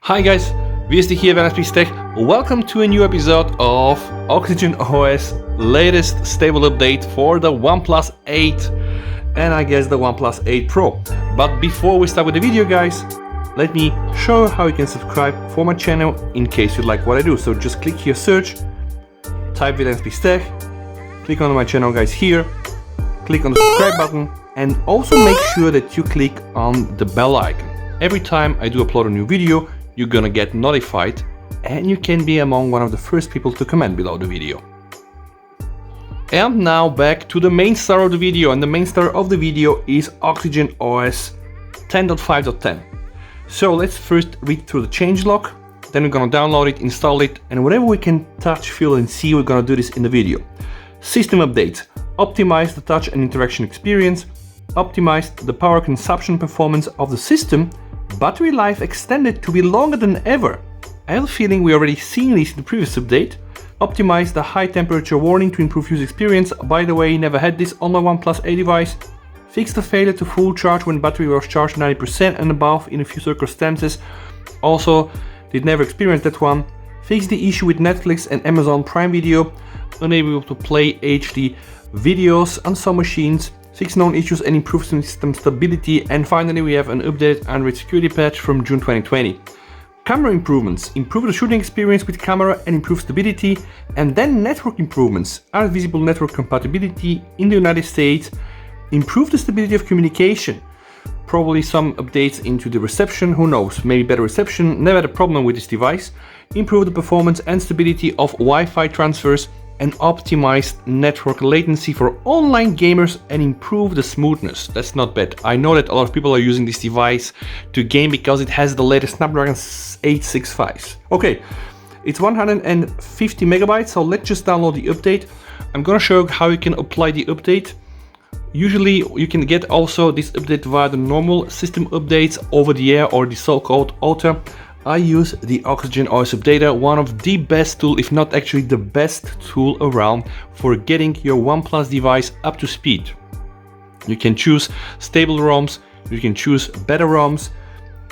Hi guys, VST here, OnePlus Tech. Welcome to a new episode of OxygenOS latest stable update for the OnePlus 8 and I guess the OnePlus 8 Pro. But before we start with the video guys, let me show you how you can subscribe for my channel in case you like what I do. So just click here, search, type OnePlus Tech, click on my channel guys here, click on the subscribe button and also make sure that you click on the bell icon. Every time I do upload a new video, you're gonna get notified and you can be among one of the first people to comment below the video. And now back to the main star of the video, and the main star of the video is OxygenOS 10.5.10. So let's first read through the changelog, then we're gonna download it, install it, and whatever we can touch, feel and see, we're gonna do this in the video. System updates: optimize the touch and interaction experience, optimize the power consumption performance of the system, battery life extended to be longer than ever. I have a feeling we already seen this in the previous update. Optimize the high temperature warning to improve user experience. By the way, never had this on my OnePlus 8 device. Fix the failure to full charge when battery was charged 90% and above in a few circumstances. Also, did never experience that one. Fix the issue with Netflix and Amazon Prime Video, unable to play HD videos on some machines. Fix known issues and improve system stability. And finally, we have an updated Android security patch from June 2020. Camera improvements: improve the shooting experience with camera and improve stability. And then network improvements: add visible network compatibility in the United States, improve the stability of communication, probably some updates into the reception, who knows, maybe better reception, never had a problem with this device, improve the performance and stability of Wi-Fi transfers, and optimized network latency for online gamers and improve the smoothness. That's not bad. I know that a lot of people are using this device to game because it has the latest Snapdragon 865. Okay, it's 150 megabytes, so let's just download the update. I'm gonna show you how you can apply the update. Usually you can get also this update via the normal system updates over the air or the so-called Auto. I use the OxygenOS updater, one of the best tool, if not actually the best tool around for getting your OnePlus device up to speed. You can choose stable ROMs, you can choose better ROMs,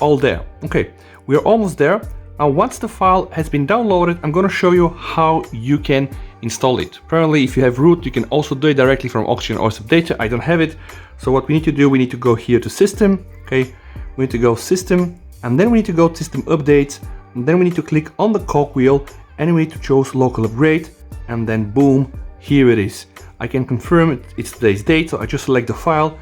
all there. Okay, we're almost there. And once the file has been downloaded, I'm gonna show you how you can install it. Apparently, if you have root, you can also do it directly from OxygenOS updater. I don't have it. So what we need to do, we need to go here to system, okay? We need to go system, and then we need to go to system updates, and then we need to click on the cogwheel and we need to choose local upgrade, and then boom, here it is. I can confirm it's today's date, so I just select the file,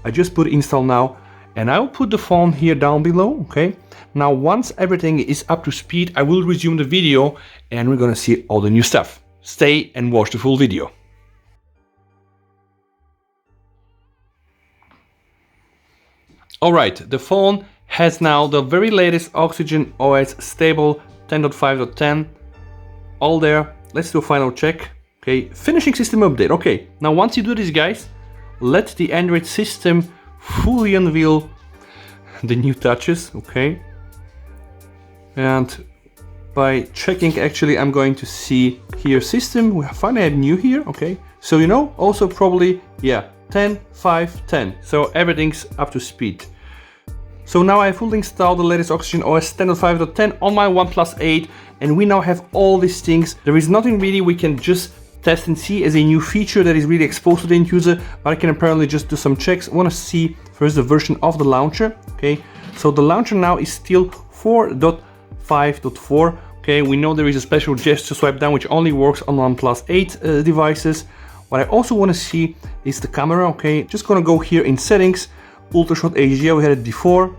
I just put install now, and I will put the phone here down below, okay? Now once everything is up to speed, I will resume the video and we're gonna see all the new stuff. Stay and watch the full video. Alright, the phone has now the very latest OxygenOS stable 10.5.10 all there. Let's do a final check. Okay, finishing system update. Okay, now once you do this guys, let the Android system fully unveil the new touches. Okay, and by checking, actually I'm going to see here system, we finally have new here. Okay, so you know, also probably, yeah, 10.5.10, so everything's up to speed. So now I fully installed the latest OxygenOS 10.5.10 on my OnePlus 8, and we now have all these things. There is nothing really we can just test and see as a new feature that is really exposed to the end user, but I can apparently just do some checks. I want to see first the version of the launcher. Okay, so the launcher now is still 4.5.4. okay, we know there is a special gesture swipe down which only works on OnePlus 8 devices. What I also want to see is the camera. Okay, just gonna go here in settings, ultra short HDR, we had it before,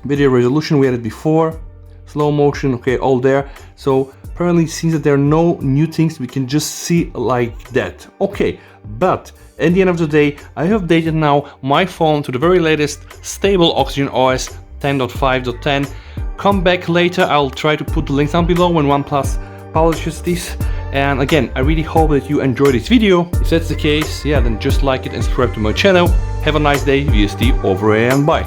video resolution, we had it before, slow motion, okay, all there. So apparently it seems that there are no new things we can just see like that. Okay, but at the end of the day, I have updated now my phone to the very latest stable OxygenOS 10.5.10. Come back later, I'll try to put the links down below when OnePlus publishes this. And again, I really hope that you enjoyed this video. If that's the case, yeah, then just like it and subscribe to my channel. Have a nice day, VST over and bye.